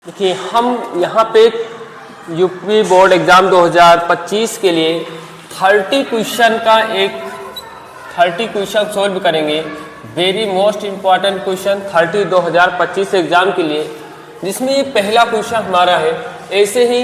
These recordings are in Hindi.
देखिए हम यहाँ पे यूपी बोर्ड एग्ज़ाम 2025 के लिए 30 क्वेश्चन सॉल्व करेंगे। Very most important question 30 2025 exam के लिए, जिसमें ये पहला क्वेश्चन हमारा है। ऐसे ही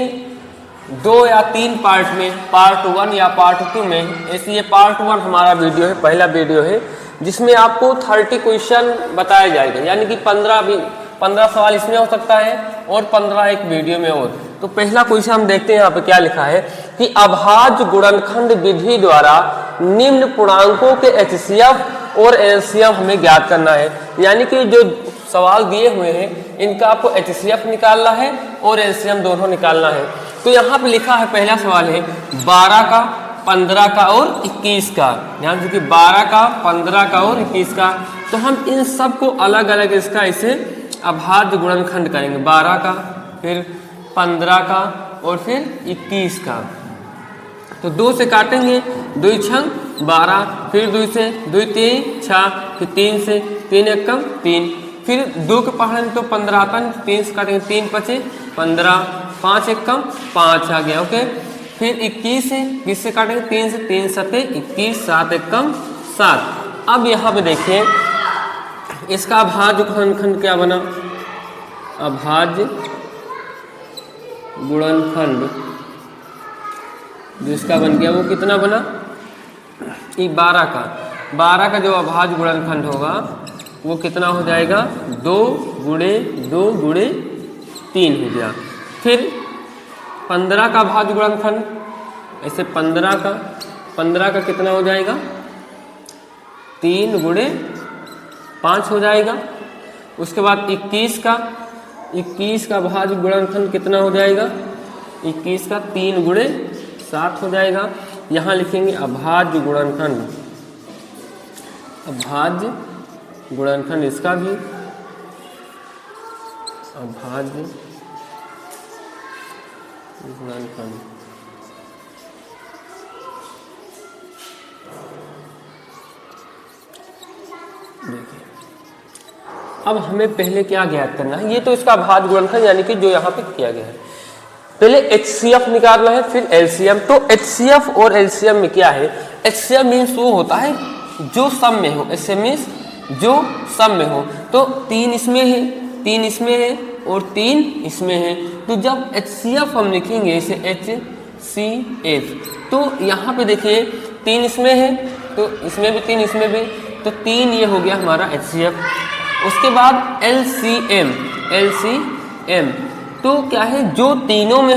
2 या 3 पार्ट में, पार्ट 1 या पार्ट 2 में, ऐसे ये पार्ट 1 हमारा वीडियो है, पहला वीडियो है, जिसमें आपको 30 क्वेश्चन बताया जाएगा। यानी कि 15 सवाल इसमें हो सकता है और 15 एक वीडियो में और। तो पहला क्वेश्चन हम देखते हैं यहाँ पे क्या लिखा है कि अभाज्य गुणनखंड विधि द्वारा निम्न पूर्णांकों के एचसीएफ और एलसीएम हमें ज्ञात करना है। यानी कि जो सवाल दिए हुए हैं इनका आपको एचसीएफ निकालना है और एलसीएम दोनों निकालना है। तो यहाँ पे लिखा है, पहला सवाल है 12 का, 15 का और 21 का। ध्यान से कि 12 का, 15 का और 21 का। तो हम इन सब को अलग अलग इसका इसे अभाज्य गुणनखंड करेंगे। 12 का, फिर 15 का और फिर 21 का। तो 2 से काटेंगे, 2 छंग 12, फिर 2 से 2 3 6, फिर 3 से 3 एकम 3, फिर 2 के पढ़ेंगे तो 15 आता है, 3 से काटेंगे 3 पचे 15, 5 एकम 5 आ गया। ओके, फिर 21 से, 20 से काटेंगे 3 से, 3 सते 21, 7 एकम 7। अब यहाँ पे देखिए इसका अभाज्य गुणनखंड क्या बना। अभाज्य गुणनखंड जिसका बन गया वो कितना बना, 12 का जो अभाज्य गुणनखंड होगा वो कितना हो जाएगा, 2 गुणे 2 गुणे 3 हो गया। फिर 15 का अभाज्य गुणनखंड, ऐसे 15 का कितना हो जाएगा, 3 गुणे 5 हो जाएगा। उसके बाद 21 का अभाज्य गुणनखंड कितना हो जाएगा, 21 का 3 गुणे 7 हो जाएगा। यहाँ लिखेंगे अभाज्य गुणनखंड, इसका भी अभाज्य गुणनखंड। देखिए अब हमें पहले क्या ज्ञात करना है, ये तो इसका अभाज्य गुणनखंड यानी कि जो यहाँ पे किया गया है। पहले एचसीएफ निकालना है, फिर एलसीएम। तो एचसीएफ और एलसीएम में क्या है, एचसीएफ मीन्स वो होता है जो सम में हो, एचसीएफ मीन्स जो सम में हो। तो 3 इसमें है, 3 इसमें है और 3 इसमें है। तो जब एचसीएफ हम लिखेंगे इसे HCF, तो यहाँ पे देखिए 3 इसमें है तो इसमें भी 3, इसमें भी, तो 3 ये हो गया हमारा एचसीएफ। उसके बाद एलसीएम, तो क्या है, जो तीनों में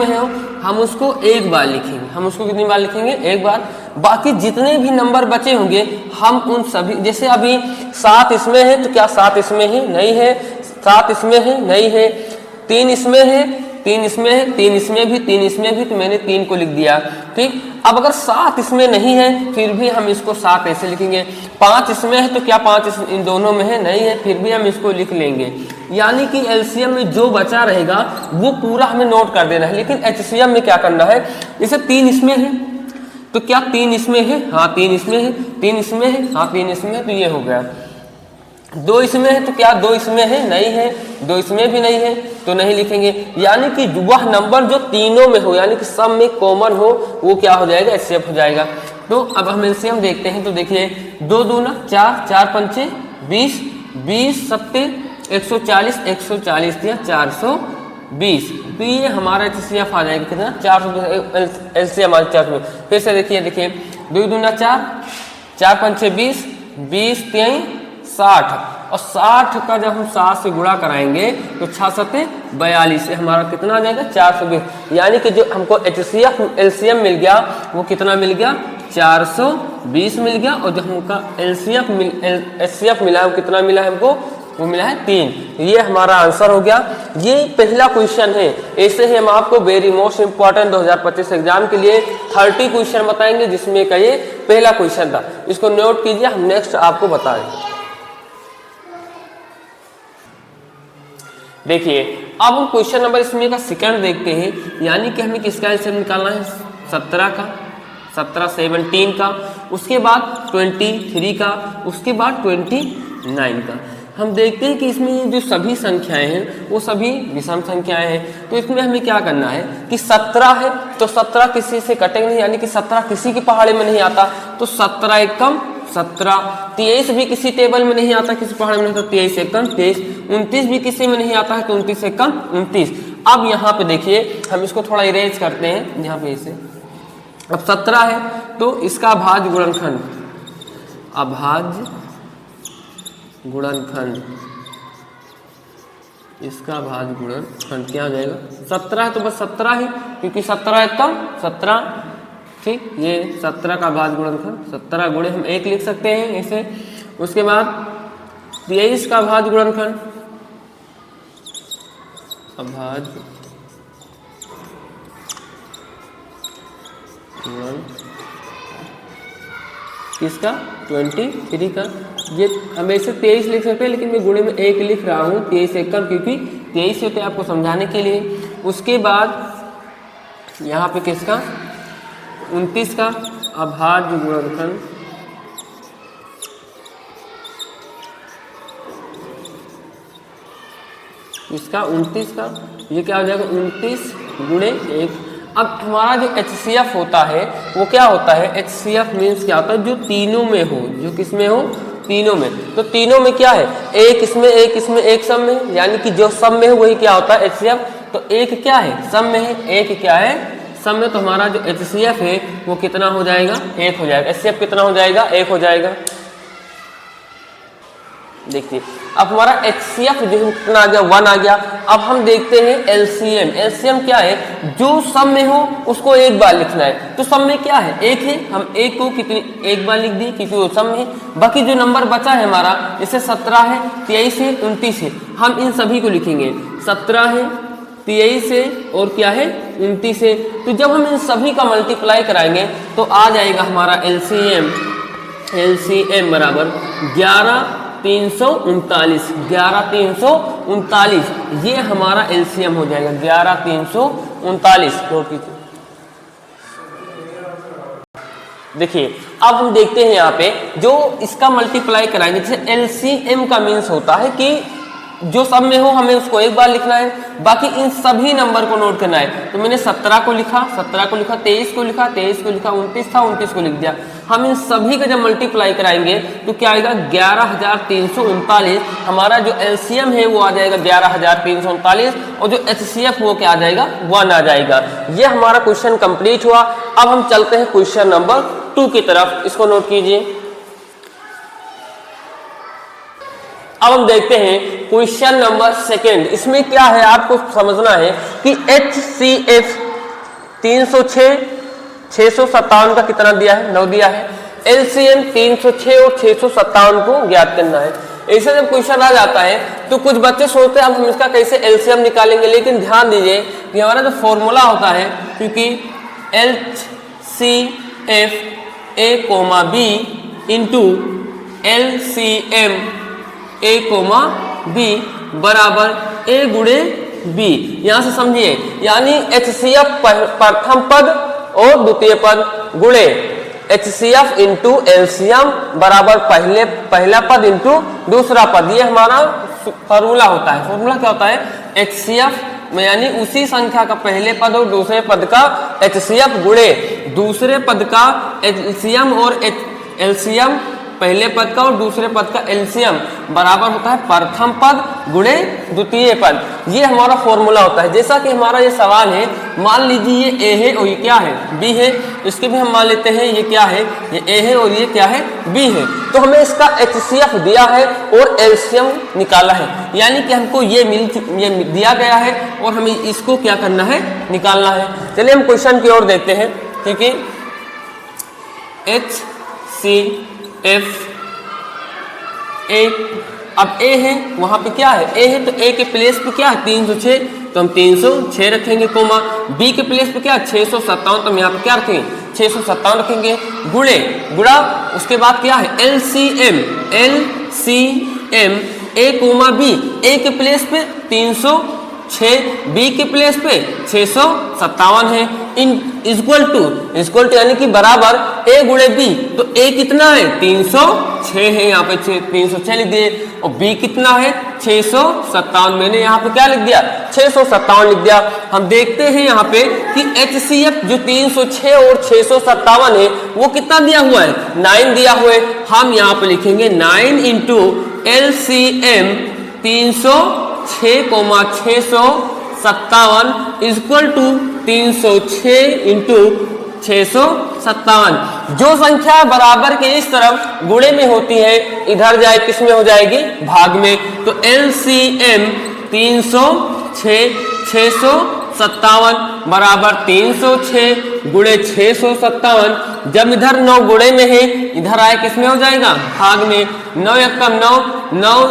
हो हम उसको एक बार लिखेंगे। हम उसको कितनी बार लिखेंगे, एक बार। बाकी जितने भी नंबर बचे होंगे हम उन सभी, जैसे अभी 7 इसमें है तो क्या 7 इसमें ही नहीं है, 7 इसमें है नहीं है, 3 इसमें है, 3 इसमें है, 3 इसमें भी, 3 इसमें भी, तो मैंने 3 को लिख दिया। ठीक, अब अगर 7 इसमें नहीं है फिर भी हम इसको 7 ऐसे लिखेंगे। 5 इसमें है तो क्या 5 इन दोनों में है, नहीं है, फिर भी हम इसको लिख लेंगे। यानी कि एलसीएम में जो बचा रहेगा वो पूरा हमें नोट कर देना है। लेकिन एचसीएम में क्या करना है, जैसे 3 इसमें है तो क्या 3 इसमें है, हाँ 3 इसमें है, 3 इसमें है, हाँ 3 इसमें है, तो ये हो गया। 2 इसमें है तो क्या 2 इसमें है, नहीं है, 2 इसमें भी नहीं है, तो नहीं लिखेंगे। यानी कि वह नंबर जो तीनों में हो, यानी कि सब में कॉमन हो, वो क्या हो जाएगा, एचसीएफ हो जाएगा। तो अब हम एलसीएम देखते हैं। तो देखिए 2 दूना 4, 4 पंचे 20, 20 सत्ते 140, 140 दिया 420। तो ये हमारा एचसीएफ आ जाएगा कितना, 420, एलसीएम आ जाएगा 420। फिर से देखिए 2 दूना 4, 4 पंचे 20, 20 3 60, और 60 का जब हम 7 से गुणा कराएंगे तो 6 सत्ते 42 से हमारा कितना आ जाएगा, 420। यानी कि जो हमको एचसीएफ एलसीएम मिल गया वो कितना मिल गया, 420 मिल गया। और जो हमका एचसीएफ मिला है वो कितना मिला है हमको, वो मिला है 3। ये हमारा आंसर हो गया। ये पहला क्वेश्चन है। ऐसे ही हम आपको वेरी मोस्ट इंपॉर्टेंट 2025 एग्जाम के लिए 30 क्वेश्चन बताएंगे, जिसमें का ये पहला क्वेश्चन था। इसको नोट कीजिए, हम नेक्स्ट आपको बताएंगे। देखिए अब हम क्वेश्चन नंबर इसमें का सेकंड देखते हैं। यानी कि हमें किसका एलसीएम निकालना है, 17 का, 17 का, उसके बाद 23 का, उसके बाद 29 का। हम देखते हैं कि इसमें ये जो सभी संख्याएं हैं वो सभी विषम संख्याएं हैं। तो इसमें हमें क्या करना है कि 17 है तो 17 किसी से कटेंगे नहीं, यानी कि 17 किसी के पहाड़े में नहीं आता, तो 17 एक कम 17। 23 भी किसी टेबल में नहीं आता, किसी पहाड़े में नहीं, तो 23 एक कम 23। 29 भी किसी में नहीं आता है, तो 29 एक कम 29। अब यहाँ पे देखिए हम इसको थोड़ा इरेज करते हैं यहाँ पे इसे। अब 17 है तो इसका अभाज्य गुणनखंड, अभाज्य गुणनखंड, इसका भाज्य गुणनखंड क्या हो जाएगा? 17 है तो बस 17 ही, क्योंकि 17 एक कम 17, ठीक। ये 17 का भाज्य गुणनखंड 17 गुणे हम 1 लिख सकते हैं ऐसे। उसके बाद 23 का भाज्य गुणनखंड, अभाज्य किसका? 23 का। ये हम ऐसे 23 लिख सकते हैं, लेकिन मैं गुणे में 1 लिख रहा हूँ, 23 एक कम, क्योंकि 23 होते हैं आपको समझाने के लिए। उसके बाद यहाँ पे किसका? 29 का अभाज्य गुणनखंड, इसका 29 का, ये क्या हो जाएगा? 29 गुणे 1। अब हमारा जो HCF होता है वो क्या होता है? HCF मीन्स क्या होता है? जो तीनों में हो, जो किस में हो? तीनों में। तो तीनों में क्या है? एक इसमें एक सम में, यानी कि जो सम में है वही क्या होता है? HCF। तो एक क्या है? सम में है, एक क्या है? सम में। तो हमारा जो HCF है वो कितना हो जाएगा? 1 हो जाएगा। HCF कितना हो जाएगा? 1 हो जाएगा। देखिए अब हमारा HCF जो कितना आ गया? 1 आ गया। अब हम देखते हैं LCM। LCM क्या है? जो सम में हो उसको एक बार लिखना है। तो सम में क्या है? 1 है, हम 1 को कितनी एक बार लिख दी क्योंकि वो सम में है। बाकी जो नंबर बचा है हमारा, जैसे 17 है, 23 है, 29 है, हम इन सभी को लिखेंगे। 17 है, 23 है और क्या है? 29 है। तो जब हम इन सभी का मल्टीप्लाई कराएंगे तो आ जाएगा हमारा LCM बराबर 11339। 11339 ये हमारा LCM हो जाएगा। 11339 नोट कीजिए। देखिए अब हम देखते हैं यहाँ पे जो इसका मल्टीप्लाई कराएंगे, जैसे LCM का मीन्स होता है कि जो सब में हो हमें उसको एक बार लिखना है, बाकी इन सभी नंबर को नोट करना है। तो मैंने 17 को लिखा, 23 को लिखा, 29 था, 29 को लिख दिया। हम इन सभी का जब मल्टीप्लाई कराएंगे तो क्या आएगा? 11339। हमारा जो LCM है वो आ जाएगा 11339 और जो HCF वो क्या आ जाएगा? 1 आ जाएगा। ये हमारा क्वेश्चन कंप्लीट हुआ। अब हम चलते हैं क्वेश्चन नंबर 2 की तरफ। इसको नोट कीजिए। अब हम देखते हैं क्वेश्चन नंबर 2। इसमें क्या है आपको समझना है कि HCF 306, 657 का कितना दिया है? 9 दिया है। LCM 306 और 657 को ज्ञात करना है। ऐसे जब क्वेश्चन आ जाता है तो कुछ बच्चे सोचते हैं अब हम इसका कैसे LCM निकालेंगे, लेकिन ध्यान दीजिए कि हमारा जो फॉर्मूला होता है, क्योंकि HCF A, B into LCM A, B बराबर A गुणे B। यहां से समझिए, यानी HCF प्रथम पद और द्वितीय पद गुणे HCF इंटू LCM बराबर पहला पद इंटू दूसरा पद। ये हमारा फॉर्मूला होता है। फॉर्मूला क्या होता है? HCF में यानी उसी संख्या का पहले पद और दूसरे पद का HCF गुणे दूसरे पद का LCM और LCM पहले पद का और दूसरे पद का LCM बराबर होता है प्रथम पद गुणे द्वितीय पद। ये हमारा फॉर्मूला होता है। जैसा कि हमारा ये सवाल है, मान लीजिए ये A है और ये क्या है? B है। इसके भी हम मान लेते हैं ये क्या है? ये A है और ये क्या है? B है। तो हमें इसका HCF दिया है और LCM निकाला है, यानी कि हमको ये दिया गया है और हमें इसको क्या करना है? निकालना है। चलिए हम क्वेश्चन की ओर देखते हैं। ठीक है, HCF A, अब A है, वहां पे क्या है? A है तो A के प्लेस पे क्या है? 306, तो हम 306 रखेंगे, कोमा B के प्लेस पे क्या है? 657, तो हम यहाँ पे क्या रखेंगे? 657 रखेंगे, गुणा उसके बाद क्या है? LCM A, B A के प्लेस पे 306 6, बी के प्लेस पे 657 है, इन इक्वल टू यानी कि बराबर ए गुणे बी, तो ए कितना है 306 है, यहाँ पे 306 लिख दिए, और बी कितना है 657, मैंने यहाँ पे क्या लिख दिया 657 लिख दिया। हम देखते हैं यहाँ पे कि HCF जो 306 और 657 है वो कितना दिया हुआ है 9 दिया हुआ है, हम यहाँ पे लिखेंगे 9 into LCM 306,657 equal to 306 into 657। जो संख्या बराबर के इस तरफ गुणे में होती है इधर जाए किस में हो जाएगी भाग में, तो LCM 306,657 बराबर 306 गुणे 657। जब इधर 9 गुणे में है इधर आए किस में हो जाएगा भाग में, 9 एकम 9, 9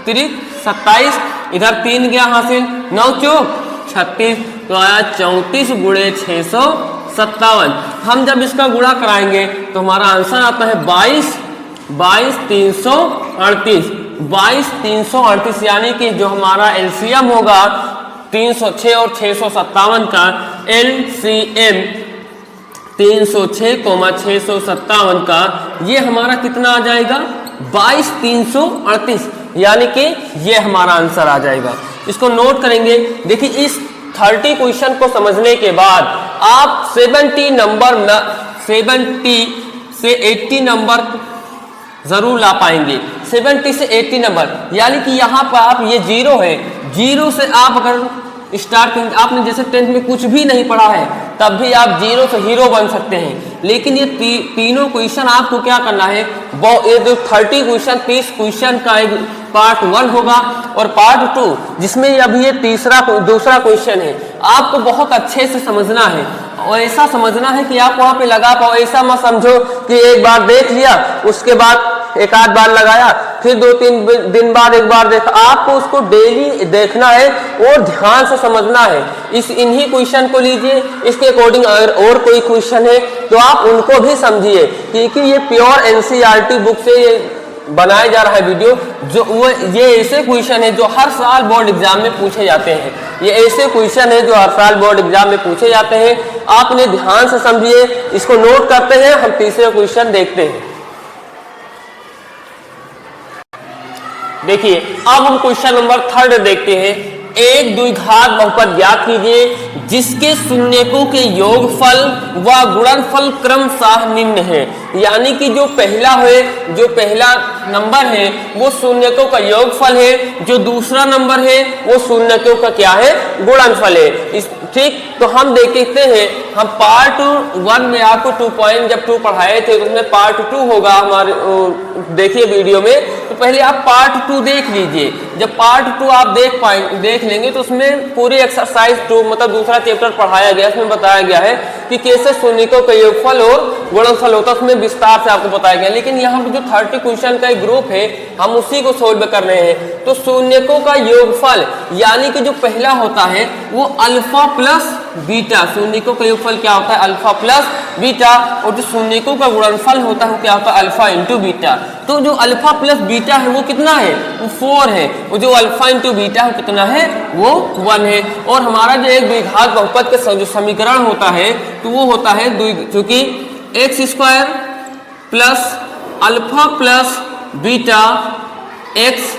त्रिक 27, इधर 3 गया हासिल, 9 चौक 36, तो आया 34 गुणे 657। हम जब इसका गुणा कराएंगे तो हमारा आंसर आता है 22,338 यानी कि जो हमारा एलसीएम होगा 306 और 657 का एलसीएम 306,657 का ये हमारा कितना आ जाएगा 22,338, यानी कि ये हमारा आंसर आ जाएगा। इसको नोट करेंगे। देखिए इस 30 क्वेश्चन को समझने के बाद आप 70 से 80 नंबर जरूर ला पाएंगे। 70 से 80 नंबर यानी कि यहाँ पर आप ये 0 है, 0 से आप अगर स्टार्ट करेंगे, आपने जैसे 10th में कुछ भी नहीं पढ़ा है तब भी आप 0 से हीरो बन सकते हैं। लेकिन ये तीनों क्वेश्चन आपको क्या करना है, ये जो 30 क्वेश्चन 30 क्वेश्चन का एक पार्ट 1 होगा और पार्ट 2 जिसमें अभी ये दूसरा क्वेश्चन है, आपको बहुत अच्छे से समझना है और ऐसा समझना है कि आप वहां पे लगा पाओ। ऐसा मत समझो कि एक बार देख लिया उसके बाद एक आध बार लगाया फिर 2-3 दिन बाद एक बार देखा, आपको उसको डेली देखना है और ध्यान से समझना है। इन्हीं क्वेश्चन को लीजिए, इसके अकॉर्डिंग अगर और कोई क्वेश्चन है तो आप उनको भी समझिए, क्योंकि ये प्योर एनसीईआरटी बुक से ये बनाया जा रहा है वीडियो। जो वो ये ऐसे क्वेश्चन है जो हर साल बोर्ड एग्जाम में पूछे जाते हैं, ये ऐसे क्वेश्चन है जो हर साल बोर्ड एग्जाम में पूछे जाते हैं। आप इन्हें ध्यान से समझिए, इसको नोट करते हैं। हम तीसरे क्वेश्चन देखते हैं। देखिए अब हम क्वेश्चन नंबर 3 देखते हैं। एक द्विघात बहुपद ज्ञात कीजिए जिसके शून्यकों के योगफल व गुणनफल क्रमशः निम्न है। यानी कि जो पहला नंबर है वो शून्यकों का योगफल है, जो दूसरा नंबर है वो शून्यकों का क्या है गुणनफल है। ठीक, तो हम देखते हैं, हम पार्ट 1 में आपको 2 पॉइंट जब 2 पढ़ाए थे तो उसमें पार्ट 2 होगा हमारे, देखिए वीडियो में। तो पहले आप पार्ट 2 देख लीजिए। जब पार्ट 2 आप देख लेंगे तो उसमें पूरी एक्सरसाइज 2 मतलब दूसरा चैप्टर पढ़ाया गया, उसमें बताया गया है कि कैसे शून्यकों का योगफल और गुणनफल होता है, उसमें विस्तार से आपको बताया गया। लेकिन यहाँ पे जो 30 क्वेश्चन का एक ग्रुप है हम उसी को सोल्व कर रहे हैं। तो शून्यकों का योगफल यानी कि जो पहला होता है वो अल्फा प्लस बीटा, शून्यकों का योगफल क्या होता है अल्फा प्लस बीटा, और जो शून्यकों का गुणनफल होता है वो क्या होता है अल्फा इंटू बीटा। तो जो अल्फा प्लस बीटा है वो कितना है वो 4 है, और जो अल्फा इंटू बीटा है कितना है वो 1 है। और हमारा जो एक द्विघात बहुपद का जो समीकरण होता है तो वो होता है क्योंकि x square plus alpha plus beta x,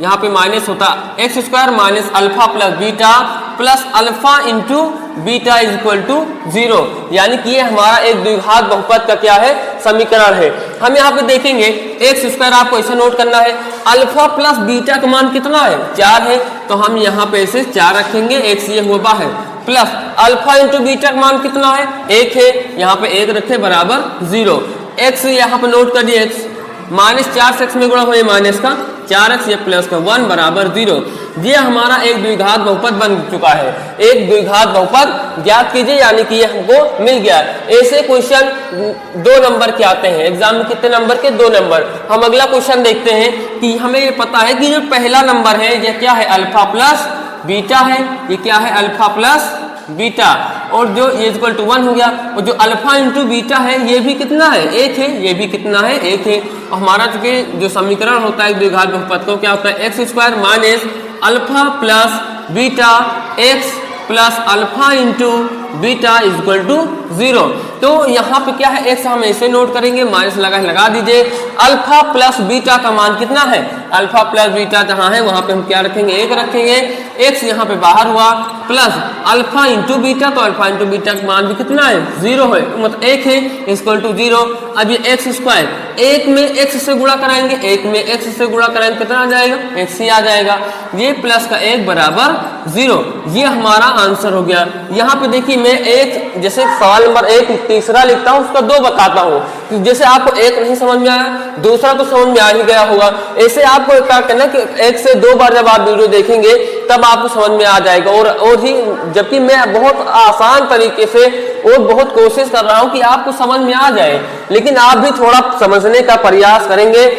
यहाँ पे माइनस होता x square minus alpha plus beta plus alpha into beta is equal to 0। यानी कि ये हमारा एक द्विघात बहुपद का क्या है समीकरण है। हम यहाँ पे देखेंगे एक्स स्क्वायर, आपको ऐसा नोट करना है, अल्फा प्लस बीटा का मान कितना है 4 है, तो हम यहाँ पे ऐसे 4 रखेंगे, एक्स ये हुआ बाहर, प्लस अल्फा इंटू बीटा का मान कितना है 1 है, यहाँ पे 1 रखे बराबर 0। एक्स यहाँ पे नोट कर दिए, एक्स माइनस 4 से एक्स में गुणा हुए माइनस का 4x ये प्लस का 1 बराबर 0। ये हमारा एक द्विघात बहुपद बन चुका है। एक द्विघात बहुपद ज्ञात कीजिए, यानी कि ये हमको मिल गया। ऐसे क्वेश्चन 2 नंबर के आते हैं एग्जाम में, कितने नंबर के 2 नंबर। हम अगला क्वेश्चन देखते हैं कि हमें ये पता है कि जो पहला नंबर है ये क्या है अल्फा प्लस बीटा है, ये क्या है अल्फा प्लस बीटा, और जो ये इक्वल टू 1 हो गया, और जो अल्फा इंटू बीटा है ये भी कितना है 1 है, ये भी कितना है 1 है। और हमारा जो समीकरण होता है द्विघात बहुपद को क्या होता है x square minus alpha plus beta x plus alpha into beta is equal to 0। तो यहाँ पे क्या है, एक्स हम ऐसे नोट करेंगे, माइनस लगा दीजिए। अल्फा प्लस बीटा का मान कितना है, अल्फा प्लस बीटा जहाँ है वहाँ पे हम क्या रखेंगे, 1 रखेंगे। एक्स यहाँ पे बाहर हुआ प्लस अल्फा इंटू बीटा, तो अल्फा इंटू बीटा का मान भी कितना है, 0 है, मतलब 1 है, इक्वल टू 0। अब ये एक्स स्क्वायर 1 में एक्स से गुणा कराएंगे, 1 में एक्स से गुणा कराएंगे कितना आ जाएगा, एक्स ही आ जाएगा। ये प्लस का 1 बराबर 0, ये हमारा आंसर हो गया। यहाँ पे देखिए मैं एक जैसे सवाल नंबर 1 तीसरा लिखता हूँ, उसका 2 बताता हूँ। जैसे आपको 1 नहीं समझ में आया, दूसरा तो समझ में आ ही गया होगा। ऐसे आपको क्या करना कि 1 से 2 बार जब आप वीडियो देखेंगे तब आपको समझ में आ जाएगा। और ही जबकि मैं बहुत आसान तरीके से और बहुत कोशिश कर रहा हूँ कि आपको समझ में आ जाए, लेकिन आप भी थोड़ा समझने का प्रयास करेंगे।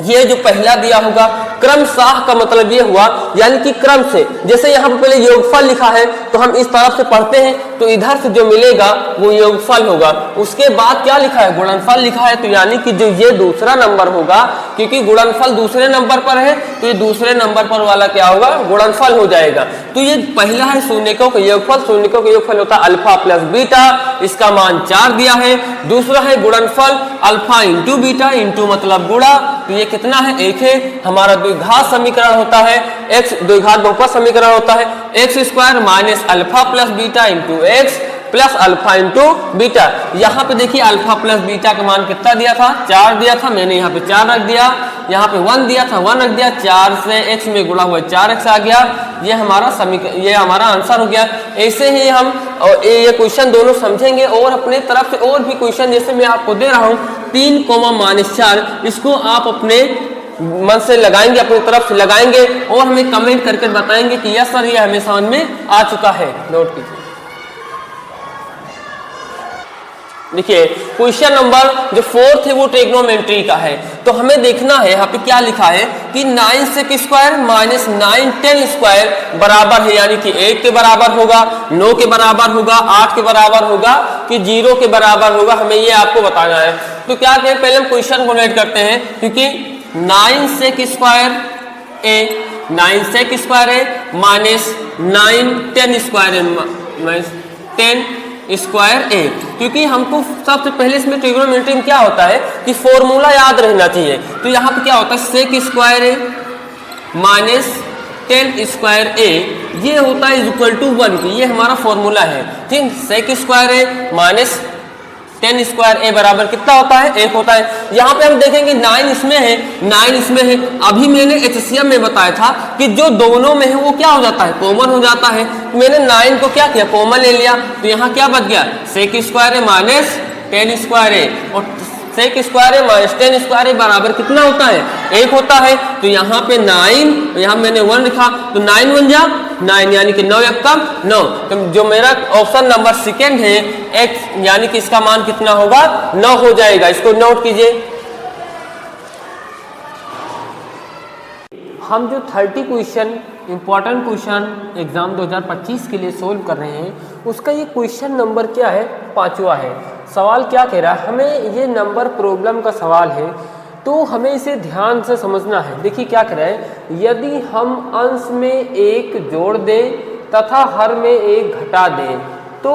ये जो पहला दिया होगा क्रमशः का मतलब ये हुआ यानी कि क्रम से, जैसे यहाँ पर पहले योगफल लिखा है तो हम इस तरफ से पढ़ते हैं तो इधर से जो मिलेगा वो योगफल होगा। उसके बाद क्या लिखा है, गुणनफल लिखा है, तो यानी कि जो ये दूसरा नंबर होगा, क्योंकि गुणनफल दूसरे नंबर पर है तो ये दूसरे नंबर पर वाला क्या होगा, गुणनफल हो जाएगा। तो ये पहला है शून्यकों का योगफल, शून्यकों का योगफल होता है अल्फा प्लस बीटा, इसका मान 4 दिया है। दूसरा है गुणनफल अल्फा इंटू बीटा, इंटू मतलब गुणा, तो ये कितना है, 1 है। हमारा द्विघात समीकरण होता है, एक्स द्विघात बहुपद समीकरण होता है x square minus alpha plus beta into x plus alpha into beta. यहाँ पे देखिए अल्फा प्लस बीटा का मान कितना दिया था, 4 दिया था, मैंने यहाँ पे 4 रख दिया, यहाँ पे 1 दिया था, 1 रख दिया, 4 से x में गुणा हुआ 4x आ गया। ये हमारा समीकरण, ये हमारा आंसर हो गया। ऐसे ही हम ये क्वेश्चन दोनों समझेंगे और अपने तरफ से और भी क्वेश्चन जैसे मैं आपको दे रहा हूँ 3,-4, इसको आप अपने मन से लगाएंगे, अपनी तरफ से लगाएंगे और हमें कमेंट करके बताएंगे कि यस सर ये हमें समझ में आ चुका है। नोट कीजिए। देखिए क्वेश्चन नंबर जो 4 है वो ट्रिग्नोमेट्री का है, तो हमें देखना है यहाँ पे क्या लिखा है कि 9 sec square minus 9 tan square बराबर है, यानी कि 1 के बराबर होगा, 9 के बराबर होगा, 8 के बराबर होगा कि 0 के बराबर होगा, हमें ये आपको बताना है। तो क्या करें, पहले हम क्वेश्चन को नोट करते हैं, क्योंकि 9 sec स्क्वायर ए 9 sec स्क्वायर है माइनस 9 tan स्क्वायर है माइनस 10 स्क्वायर ए, क्योंकि हमको सबसे पहले इसमें ट्रिग्नोमेट्री में क्या होता है कि फॉर्मूला याद रहना चाहिए। तो यहाँ पे क्या होता है, सेक स्क्वायर ए माइनस 10 स्क्वायर ए, ये होता है इक्वल टू 1, ये हमारा फॉर्मूला है। ठीक, सेक स्क्वायर ए माइनस 10 स्क्वायर ए बराबर कितना होता है, 1 होता है। यहाँ पे हम देखेंगे 9 इसमें है, 9 इसमें है। अभी मैंने HCM में बताया था कि जो दोनों में है वो क्या हो जाता है, कॉमन हो जाता है। मैंने 9 को क्या किया, कॉमन ले लिया, तो यहाँ क्या बच गया, सेक स्क्वायर ए माइनस 10 स्क्वायर ए, और सेक स्क्वायर है माइनस 10 स्क्वायर है बराबर कितना होता है, 1 होता है। तो यहाँ पे 9, यहाँ मैंने 1 लिखा, तो 9 बन जा 9, यानी कि 9 1 कम 9। तो जो मेरा ऑप्शन नंबर सेकेंड है x, यानी कि इसका मान कितना होगा, 9 हो जाएगा। इसको नोट कीजिए। हम जो 30 क्वेश्चन इंपॉर्टेंट क्वेश्चन एग्जाम 2025 के लिए सोल्व कर रहे हैं, उसका ये क्वेश्चन नंबर क्या है, 5वां है। सवाल क्या कह रहा है, हमें ये नंबर प्रॉब्लम का सवाल है, तो हमें इसे ध्यान से समझना है। देखिए क्या कह रहा है, यदि हम अंश में 1 जोड़ दें तथा हर में 1 घटा दें तो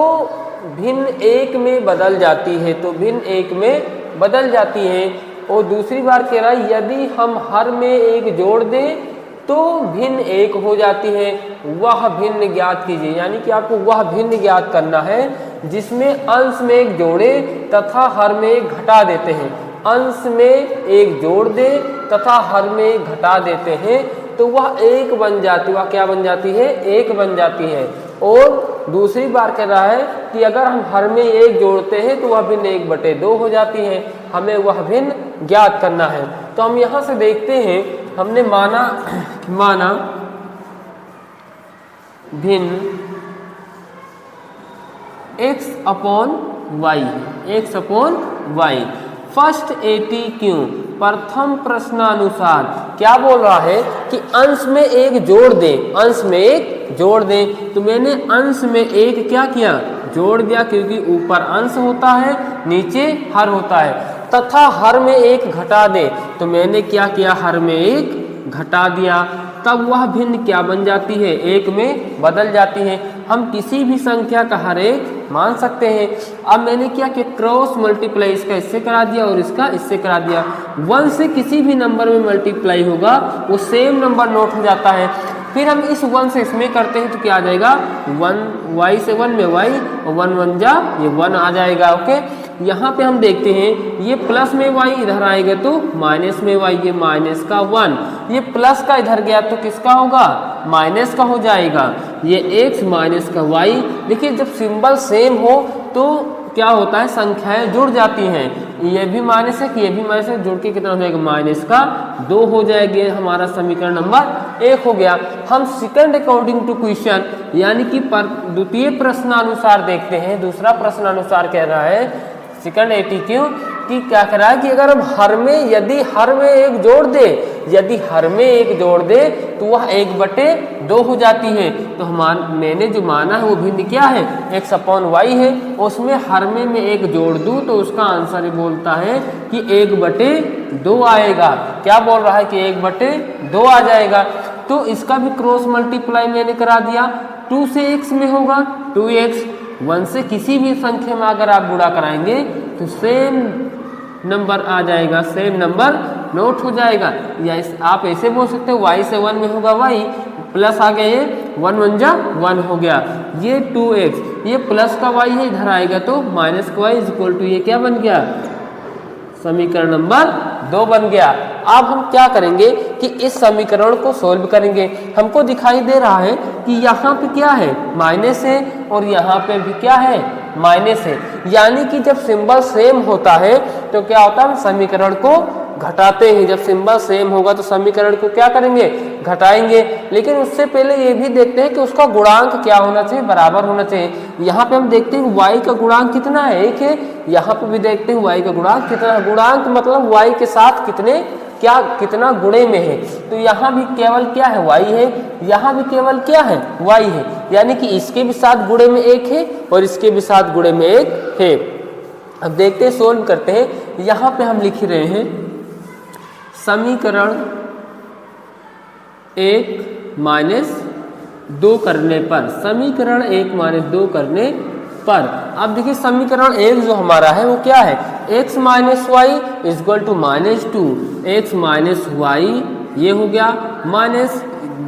भिन्न 1 में बदल जाती है, तो भिन्न 1 में बदल जाती है। और दूसरी बार कह रहा है, यदि हम हर में 1 जोड़ दें तो भिन्न 1 हो जाती है, वह भिन्न ज्ञात कीजिए। यानी कि आपको वह भिन्न ज्ञात करना है जिसमें अंश में 1 जोड़े तथा हर में 1 घटा देते हैं। अंश में 1 जोड़ दे तथा हर में 1 घटा देते हैं तो वह 1 बन जाती है, वह क्या बन जाती है, 1 बन जाती है। और दूसरी बार कह रहा है कि अगर हम हर में 1 जोड़ते हैं तो वह भिन्न 1/2 हो जाती है, हमें वह भिन्न ज्ञात करना है। तो हम यहाँ से देखते हैं, हमने माना भिन्न x अपॉन वाई। फर्स्ट 80 क्यों, प्रथम प्रश्नानुसार क्या बोल रहा है कि अंश में 1 जोड़ दे, अंश में 1 जोड़ दे। तो मैंने अंश में 1 क्या किया, जोड़ दिया, क्योंकि ऊपर अंश होता है नीचे हर होता है। तथा हर में 1 घटा दे, तो मैंने क्या किया, हर में 1 घटा दिया। तब वह भिन्न क्या बन जाती है, एक में बदल जाती है। हम किसी भी संख्या का हर एक मान सकते हैं। अब मैंने क्या कि क्रॉस मल्टीप्लाई इसका इससे करा दिया और इसका इससे करा दिया। 1 से किसी भी नंबर में मल्टीप्लाई होगा वो सेम नंबर नोट हो जाता है। फिर हम इस 1 से इसमें करते हैं तो क्या आ जाएगा, 1 y से 1 में y और 1 1 जा ये 1 आ जाएगा। ओके, यहाँ पे हम देखते हैं ये प्लस में y इधर आएगा तो माइनस में y, ये माइनस का 1, ये प्लस का इधर गया तो किसका होगा, माइनस का हो जाएगा। ये x माइनस का y। देखिए जब सिंबल सेम हो तो क्या होता है, संख्याएं जुड़ जाती हैं। ये भी माइनस है कि ये भी माइनस है, जुड़ के कितना हो जाएगा, माइनस का 2 हो जाएगा। हमारा समीकरण नंबर 1 हो गया। हम सेकंड अकॉर्डिंग टू क्वेश्चन यानी कि द्वितीय प्रश्नानुसार देखते हैं। दूसरा प्रश्नानुसार कह रहा है सेकंड एटीक्यू कि क्या कह रहा है कि अगर हम हर में यदि हर में एक जोड़ दे, यदि हर में एक जोड़ दे तो वह 1/2 हो जाती है। तो मैंने जो माना है वो भिन्न क्या है, x/y है। उसमें हर में मैं एक जोड़ दूं तो उसका आंसर बोलता है कि 1/2 आएगा। क्या बोल रहा है कि 1/2 आ जाएगा। तो इसका भी क्रॉस मल्टीप्लाई मैंने करा दिया। 2 से x में होगा 2x, 1 से किसी भी संख्या में अगर आप गुणा कराएंगे तो सेम नंबर आ जाएगा, सेम नंबर नोट हो जाएगा। या आप ऐसे बोल सकते हो y से 1 में होगा y, प्लस आ गया ये 1 1 जा 1 हो गया, ये 2x, ये प्लस का y है इधर आएगा तो माइनस का y इक्वल टू ये क्या बन गया, समीकरण नंबर 2 बन गया। अब हम क्या करेंगे कि इस समीकरण को सोल्व करेंगे। हमको दिखाई दे रहा है कि यहाँ पे क्या है, माइनस है और यहाँ पे भी क्या है, माइनस है। यानी कि जब सिंबल सेम होता है तो क्या होता है, हम समीकरण को घटाते हैं। जब सिंबल सेम होगा तो समीकरण को क्या करेंगे, घटाएंगे। लेकिन उससे पहले ये भी देखते हैं कि उसका गुणांक क्या होना चाहिए, बराबर होना चाहिए। यहाँ पे हम देखते हैं y का गुणांक कितना है, 1 है। यहाँ पे भी देखते हैं y का गुणांक कितना है। गुणांक मतलब y के साथ कितना गुणे में है। तो यहाँ भी केवल क्या है, y है, यहाँ भी केवल क्या है, y है। यानी कि इसके भी साथ गुणे में 1 है और इसके भी साथ गुणे में 1 है। अब देखते हैं, सोल्व करते हैं। यहाँ पे हम लिख रहे हैं समीकरण 1-2 करने पर, समीकरण 1-2 करने पर। अब देखिए समीकरण 1 जो हमारा है वो क्या है, x minus y is equal to -2, x minus y ये हो गया, माइनस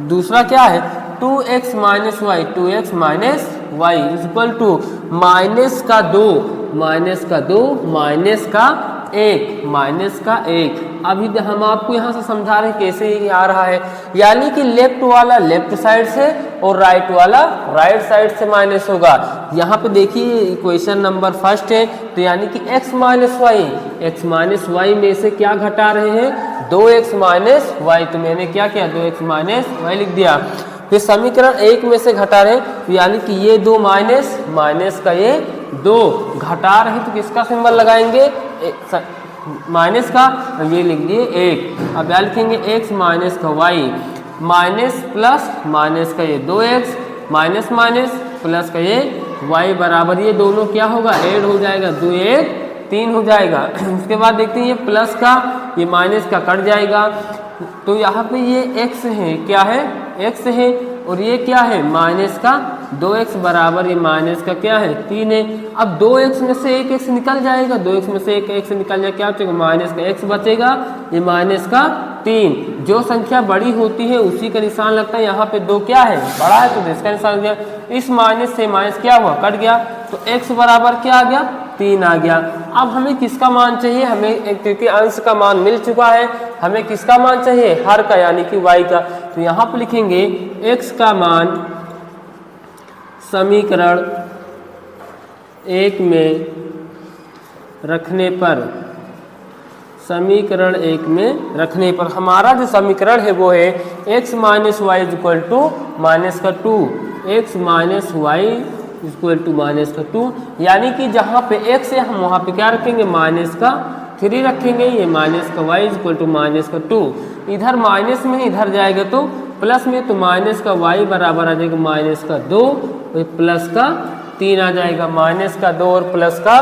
दूसरा क्या है 2x minus y, 2x minus y is equal to minus का 2, माइनस का 2, माइनस का 1, माइनस का 1। अभी हम आपको यहाँ से समझा रहे हैं कैसे ये आ रहा है। यानी कि लेफ्ट वाला लेफ्ट साइड से और राइट वाला राइट साइड से माइनस होगा। यहाँ पे देखिए इक्वेशन नंबर फर्स्ट है, तो यानी कि x माइनस वाई में से क्या घटा रहे हैं, 2x माइनस वाई। तो मैंने क्या किया, 2x माइनस वाई लिख दिया। फिर समीकरण 1 में से घटा रहे हैं, तो यानी कि ये 2 माइनस, माइनस का ये 2 घटा रहे तो किसका सिंबल लगाएंगे, माइनस का, ये लिख दिए 1। अब क्या लिखेंगे, x माइनस का y, माइनस प्लस माइनस का ये 2x, माइनस माइनस प्लस का ये y बराबर, ये दोनों क्या होगा, ऐड हो जाएगा, 2 1 3 हो जाएगा। उसके बाद देखते हैं ये प्लस का ये माइनस का कट जाएगा। तो यहाँ पे ये x है, क्या है, x है, और ये क्या है, माइनस का 2x बराबर ये माइनस का क्या है 3 है। अब 2x में से एक x निकल जाएगा, 2x में से एक x निकल जाएगा, क्या बचेगा, माइनस का x बचेगा, ये माइनस का 3। जो संख्या बड़ी होती है उसी का निशान लगता है। यहाँ पे 2 क्या है, बड़ा है तो इसका निशान दिया। इस माइनस से माइनस क्या हुआ, कट गया, तो x बराबर क्या आ गया, 3 आ गया। अब हमें किसका मान चाहिए, हमें एक तृतीयांश का मान मिल चुका है, हमें किसका मान चाहिए, हर का यानी कि y का। तो यहाँ पे लिखेंगे x का मान समीकरण 1 में रखने पर, समीकरण 1 में रखने पर हमारा जो समीकरण है वो है x minus y equal to minus का 2, x minus y equal to minus का 2। यानी कि जहाँ पे x है हम वहाँ पे क्या रखेंगे, माइनस का 3 रखेंगे, ये माइनस का y इक्वल टू माइनस का 2। इधर माइनस में इधर जाएगा तो प्लस में, तो माइनस का y बराबर आ जाएगा माइनस का 2 और प्लस का 3 आ जाएगा, माइनस का 2 और प्लस का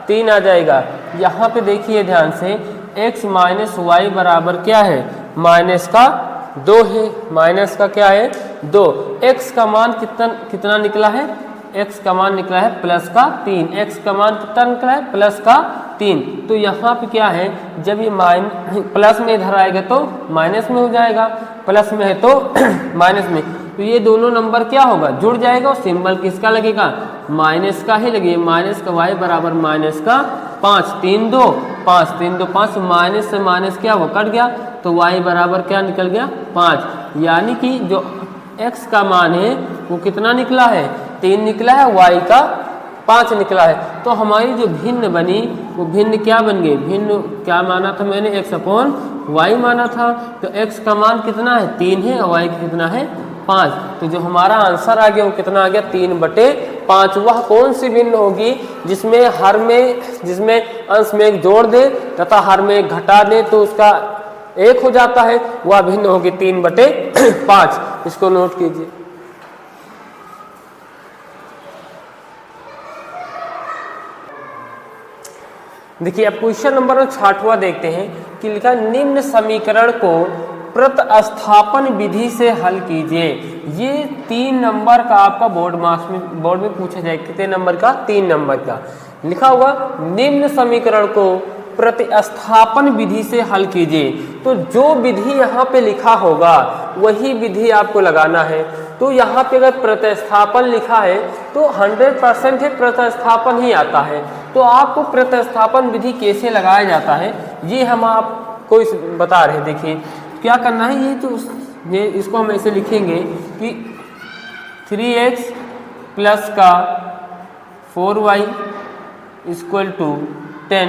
3 आ जाएगा। यहाँ पे देखिए ध्यान से x माइनस वाई बराबर क्या है, माइनस का 2 है, माइनस का क्या है 2। x का मान कितना निकला है, x का मान निकला है प्लस का 3, x का मान कितना निकला है प्लस का 3। तो यहाँ पे क्या है, जब ये प्लस में इधर आएगा तो माइनस में हो जाएगा, प्लस में है तो माइनस में, तो ये दोनों नंबर क्या होगा जुड़ जाएगा और सिंबल किसका लगेगा माइनस का ही लगेगा। माइनस का y बराबर माइनस का 5, 3 2 5, 3 2 5, माइनस से माइनस क्या वो कट गया तो y बराबर क्या निकल गया 5। यानी कि जो x का मान है वो कितना निकला है 3 निकला है, y का 5 निकला है। तो हमारी जो भिन्न बनी वो भिन्न क्या बन गई, भिन्न क्या माना था मैंने x अपॉन y माना था, तो x का मान कितना है 3 है और y का कितना है 5। तो जो हमारा आंसर आ गया वो कितना आ गया 3/5। वह कौन सी भिन्न होगी जिसमें अंश में एक जोड़ दे तथा हर में एक घटा दे तो उसका 1 हो जाता है, वह भिन्न होगी 3/5। इसको नोट कीजिए। देखिए अब क्वेश्चन नंबर 68वां देखते हैं कि लिखा निम्न समीकरण को प्रतिस्थापन विधि से हल कीजिए। ये 3 नंबर का आपका बोर्ड में पूछा जाए, कितने नंबर का 3 नंबर का लिखा हुआ। निम्न समीकरण को प्रतिस्थापन विधि से हल कीजिए, तो जो विधि यहाँ पे लिखा होगा वही विधि आपको लगाना है। तो यहाँ पे अगर प्रतिस्थापन लिखा है तो 100% है प्रतिस्थापन ही आता है। तो आपको प्रतिस्थापन विधि कैसे लगाया जाता है ये हम आपको बता रहे। देखिए क्या करना है, ये इसको हम ऐसे लिखेंगे कि 3x प्लस का 4y इक्वल टू 10।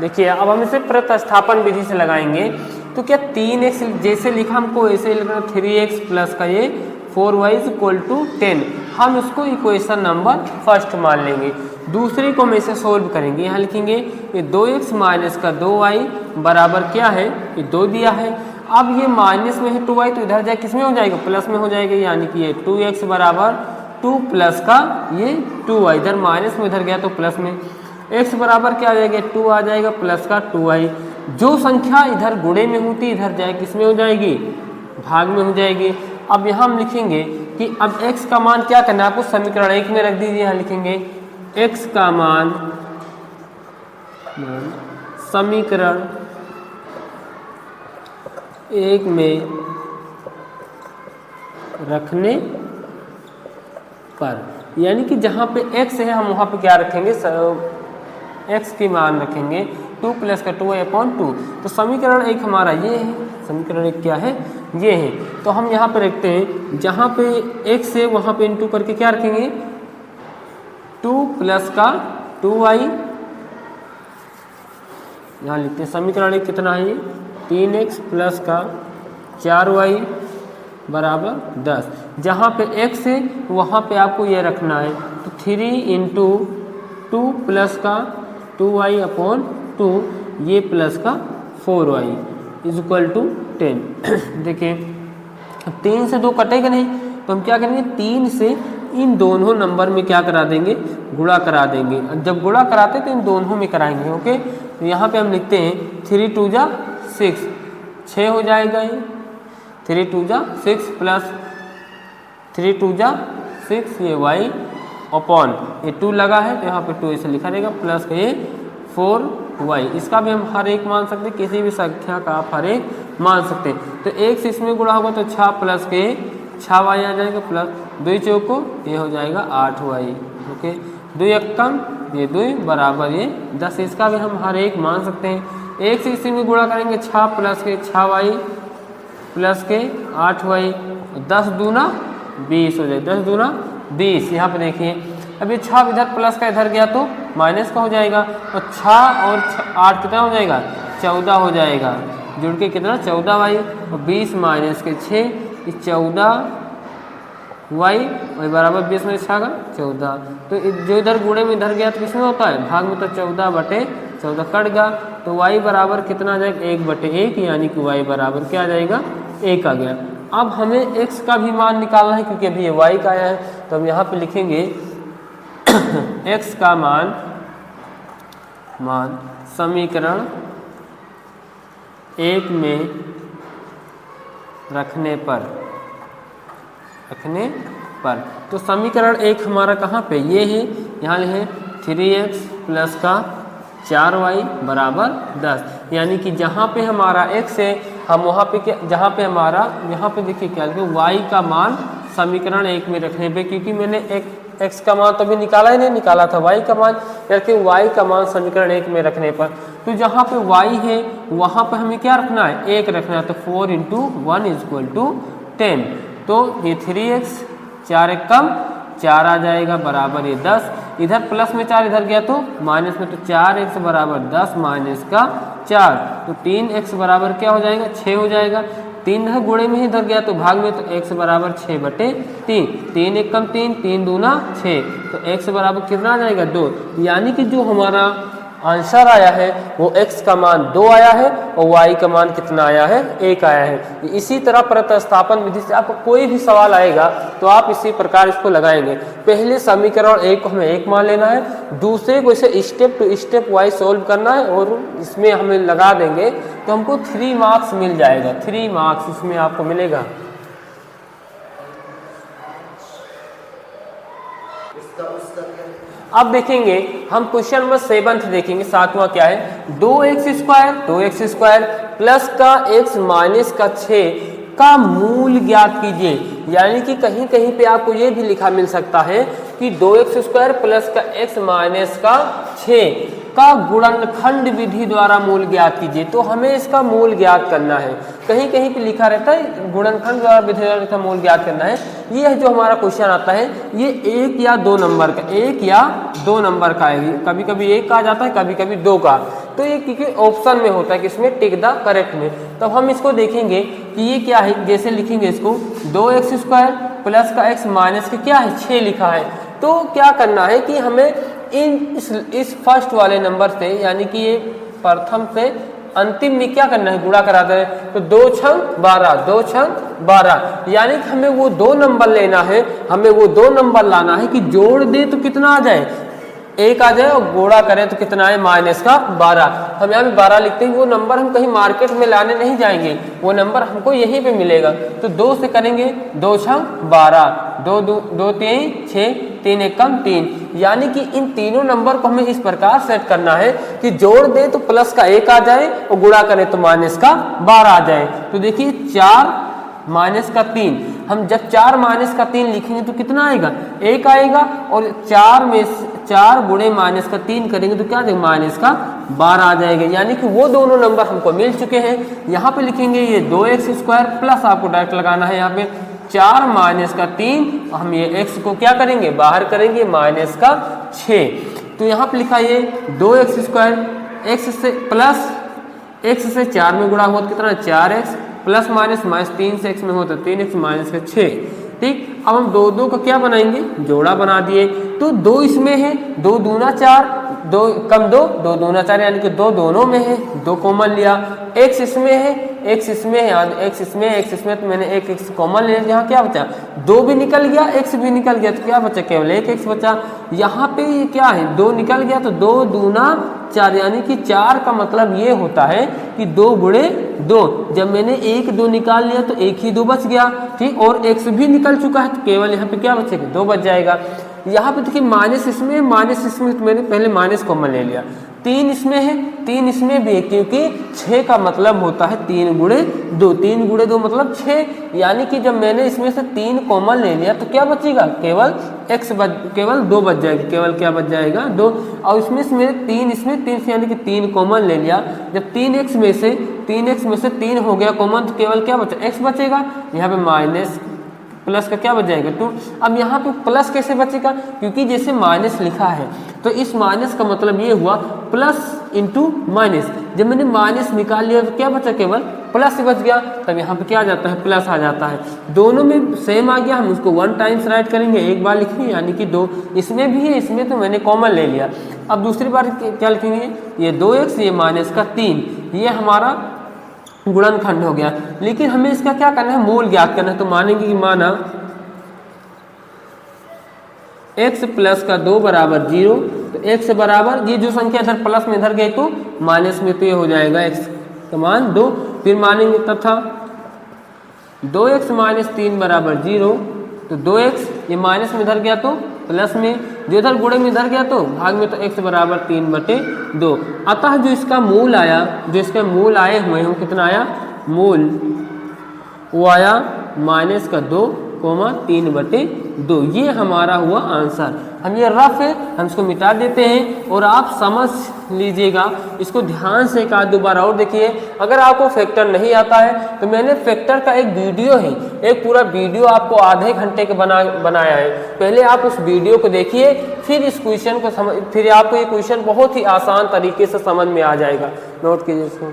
देखिए अब हम इसे प्रतिस्थापन विधि से लगाएंगे तो क्या 3x जैसे लिखा हमको ऐसे लिखना 3x प्लस का ये 4y इक्वल टू 10, हम इसको इक्वेशन नंबर फर्स्ट मान लेंगे। दूसरे को हम ऐसे सोल्व करेंगे, यहाँ लिखेंगे ये 2x माइनस का 2y बराबर क्या है ये 2 दिया है। अब ये माइनस में है 2y तो इधर जाए किस में हो जाएगा प्लस में हो जाएगा, यानी कि ये 2x बराबर 2 प्लस का ये 2y, इधर माइनस में इधर गया तो प्लस में, x बराबर क्या आ जाएगा 2 आ जाएगा प्लस का 2y। जो संख्या इधर गुणे में होती इधर जाए किस में हो जाएगी भाग में हो जाएगी। अब यहाँ हम लिखेंगे कि अब x का मान क्या करना है आपको समीकरण 1 में रख दीजिए। यहाँ लिखेंगे x का मान समीकरण 1 में रखने पर, यानी कि जहाँ पे x है हम वहाँ पे क्या रखेंगे x की मान रखेंगे 2 प्लस का 2y अपॉन 2। तो समीकरण 1 हमारा ये है, समीकरण 1 क्या है ये है। तो हम यहाँ पे रखते हैं जहाँ पे x है वहाँ पे इंटू करके क्या रखेंगे 2 प्लस का 2y, यहाँ लिखते हैं समीकरण 1 कितना है 3x प्लस का 4y बराबर 10। जहाँ पे x है वहाँ पे आपको ये रखना है तो 3 इंटू 2 प्लस का 2y अपॉन 2 ये प्लस का 4y इज इक्वल टू 10। देखिए 3 से 2 कटेगा नहीं तो हम क्या करेंगे 3 से इन दोनों नंबर में क्या करा देंगे गुणा करा देंगे। जब गुणा कराते तो इन दोनों में कराएंगे। ओके तो यहाँ पे हम लिखते हैं 3 2 जा 6, 6 हो जाएगा ये 3 2 जा 6 प्लस 3 2 जा 6 ये y अपॉन ये 2 लगा है तो यहाँ पे 2 ऐसे लिखा रहेगा प्लस का ये 4y। इसका भी हम हर एक मान सकते हैं, किसी भी संख्या का आप हर एक मान सकते हैं। तो 1 से इसमें गुणा होगा तो 6 प्लस के 6y आ जाएगा प्लस 2 चौको ये हो जाएगा 8y। ओके 2 एकम ये 2 बराबर ये 10, इसका भी हम हर एक मान सकते हैं। 1 से इसी में गुणा करेंगे 6 प्लस के 6y प्लस के 8y, 10 दूना 20 हो जाएगा, 10 दूना 20। यहाँ पे देखिए अब ये 6 इधर प्लस का इधर गया तो माइनस का हो जाएगा और 6 और 8 कितना हो जाएगा 14 हो जाएगा, जुड़ के कितना 14y और 20 माइनस के 6 14y और बराबर 20 में 6 का 14। तो जो इधर गुणे में इधर गया तो किसमें होता है भाग में, तो 14/14 कट गया तो y बराबर कितना आ जाएगा 1/1, यानी कि y बराबर क्या आ जाएगा 1 आ गया। अब हमें x का भी मान निकालना है क्योंकि अभी ये y का आया है तो हम यहाँ पे लिखेंगे x का मान समीकरण 1 में रखने पर तो समीकरण 1 हमारा कहाँ पे ये है, यहाँ लिखे 3x प्लस का 4y बराबर 10, यानी कि जहाँ पे हमारा x है हम वहाँ पे क्या, जहाँ पे हमारा यहाँ पे देखिए क्या लिखे y का मान समीकरण 1 में रखने पे, क्योंकि मैंने x का मान तो अभी निकाला ही नहीं, निकाला था y का मान, यानी y का मान समीकरण 1 में रखने पर, तो जहाँ पे y है वहाँ पर हमें क्या रखना है, 1 रखना है, तो 4 × 1 = 10, तो ये 3x 4 एक कम 4 आ जाएगा बराबर ये 10, इधर प्लस में 4 इधर गया तो माइनस में, तो 4x बराबर 10 माइनस का 4, तो 3x बराबर क्या हो जाएगा 6 हो जाएगा, 3 है गुणे में ही इधर गया तो भाग में, तो x बराबर 6/3, 3 एक कम 3, 3 दूना 6, तो x बराबर कितना आ जाएगा 2, यानी कि जो हमारा आंसर आया है वो x का मान 2 आया है और y का मान कितना आया है 1 आया है। इसी तरह प्रतिस्थापन विधि से आपको कोई भी सवाल आएगा तो आप इसी प्रकार इसको लगाएंगे, पहले समीकरण 1 को हमें 1 मान लेना है, दूसरे को इसे step to step wise solve करना है और इसमें हमें लगा देंगे तो हमको 3 मार्क्स मिल जाएगा, 3 मार्क्स इसमें आपको मिलेगा। अब देखेंगे हम क्वेश्चन नंबर 7 देखेंगे, 7वां क्या है, 2x² प्लस का x माइनस का 6 का मूल ज्ञात कीजिए, यानी कि कहीं कहीं पे आपको ये भी लिखा मिल सकता है कि 2x² प्लस का x माइनस का 6 का गुणनखंड विधि द्वारा मूल ज्ञात कीजिए, तो हमें इसका मूल ज्ञात करना है, कहीं कहीं पे लिखा रहता है गुणनखंड द्वारा विधि द्वारा मूल ज्ञात करना है। ये जो हमारा क्वेश्चन आता है ये 1 या 2 नंबर का, 1 या 2 नंबर का है, कभी कभी 1 का आ जाता है, कभी कभी 2 का, तो ये क्योंकि ऑप्शन में होता है कि इसमें टिक द करेक्ट में, तब हम इसको देखेंगे कि ये क्या है, जैसे लिखेंगे इसको 2x² प्लस का x माइनस के क्या है 6 लिखा है, तो क्या करना है कि हमें इस फर्स्ट वाले नंबर से, यानी कि ये प्रथम से अंतिम में क्या करना है, गुणा करा दें, तो 2 × 12, 2 × 12, यानी कि हमें वो 2 नंबर लेना है, हमें वो 2 नंबर लाना है कि जोड़ दे तो कितना आ जाए 1 आ जाए और गुणा करें तो कितना है माइनस का 12, हम यहाँ पे 12 लिखते हैं, वो नंबर हम कहीं मार्केट में लाने नहीं जाएंगे, वो नंबर हमको यहीं पे मिलेगा, तो 2 से करेंगे 2 × 12, 2 2 3 6, 3 एक कम 3, यानी कि इन तीनों नंबर को हमें इस प्रकार सेट करना है कि जोड़ दे तो प्लस का 1 आ जाए और गुणा करें तो माइनस का 12 आ जाए। तो देखिए 4 माइनस का 3, हम जब 4 माइनस का 3 लिखेंगे तो कितना आएगा 1 आएगा, और 4 गुणे माइनस का 3 करेंगे तो क्या देगा माइनस का 12 आ जाएगा, यानी कि वो दोनों नंबर हमको मिल चुके हैं। यहाँ पे लिखेंगे ये 2x² प्लस आपको डायरेक्ट लगाना है यहाँ पे 4 माइनस का 3, हम ये x को क्या करेंगे बाहर करेंगे माइनस का 6, तो यहाँ पे लिखा ये 2x² x से प्लस x से 4 में गुणा हुआ तो कितना 4x प्लस माइनस 3 से x में होता 3x माइनस का 6, ठीक। अब हम 2 का क्या बनाएंगे जोड़ा बना दिए, तो 2 इसमें है, 2 दूना 4, 2 कम 2, 2 दूना 4, यानी कि 2 दोनों में है, 2 कॉमन लिया, x इसमें है, x इसमें है, x इसमें x इसमें, तो मैंने एक x कॉमन ले लिया, यहाँ क्या बचा 2 भी निकल गया, x भी निकल गया, तो क्या बचा केवल एक x बचा। यहाँ पे ये क्या है 2 निकल गया तो 2 दूना 4, यानी कि 4 का मतलब ये होता है कि 2 गुणे 2, जब मैंने 1 2 निकाल लिया तो 1 ही 2 बच गया, ठीक, और x भी निकल चुका है तो केवल यहाँ पे क्या बचेगा 2 बच जाएगा। यहाँ पे देखिए माइनस इसमें तो मैंने पहले माइनस कॉमन ले लिया, 3 इसमें है, 3 इसमें भी है, क्योंकि 6 का मतलब होता है 3 गुणे 2, 3 गुणे 2 मतलब 6, यानी कि जब मैंने इसमें से 3 कॉमन ले लिया तो क्या बचेगा केवल केवल 2 बच जाएगा, केवल क्या बच जाएगा 2, और इसमें से मेरे 3 इसमें 3 से यानी कि 3 कॉमन ले लिया, जब 3x में से 3 हो गया कॉमन तो केवल क्या बचा x बचेगा, यहाँ पे माइनस प्लस का क्या बच जाएगा 2। अब यहाँ पे प्लस कैसे बचेगा, क्योंकि जैसे माइनस लिखा है तो इस माइनस का मतलब ये हुआ प्लस इंटू माइनस, जब मैंने माइनस निकाल लिया तो क्या बचा केवल प्लस बच गया, तब यहाँ पे क्या आ जाता है प्लस आ जाता है। दोनों में सेम आ गया, हम उसको 1 टाइम्स राइट करेंगे, एक बार लिखेंगे, यानी कि 2 इसमें भी है, इसमें तो मैंने कॉमन ले लिया। अब दूसरी बार क्या लिखेंगे, ये 2x ये माइनस का 3, ये हमारा गुणनखंड हो गया, लेकिन हमें इसका क्या करना है मूल ज्ञात करना है, तो मानेंगे कि माना x प्लस का 2 बराबर 0, तो x बराबर ये जो संख्या इधर प्लस में इधर गई तो माइनस में, तो ये हो जाएगा x का मान 2। फिर मानेंगे तथा 2x माइनस 3 बराबर 0, तो 2x ये माइनस में इधर गया तो प्लस में, जो इधर गुणे में इधर गया तो भाग में, तो x बराबर 3/2। अतः जो इसका मूल आया, जो इसके मूल आए हुए हैं वो कितना आया, मूल वो आया माइनस का 2,3/2। ये हमारा हुआ आंसर। हम ये रफ है, हम इसको मिटा देते हैं और आप समझ लीजिएगा इसको ध्यान से एक आध दो बार और देखिए। अगर आपको फैक्टर नहीं आता है तो मैंने फैक्टर का एक वीडियो है, एक पूरा वीडियो आपको आधे घंटे का बनाया है। पहले आप उस वीडियो को देखिए, फिर इस क्वेश्चन को समझ, फिर आपको ये क्वेश्चन बहुत ही आसान तरीके से समझ में आ जाएगा। नोट कीजिए इसको।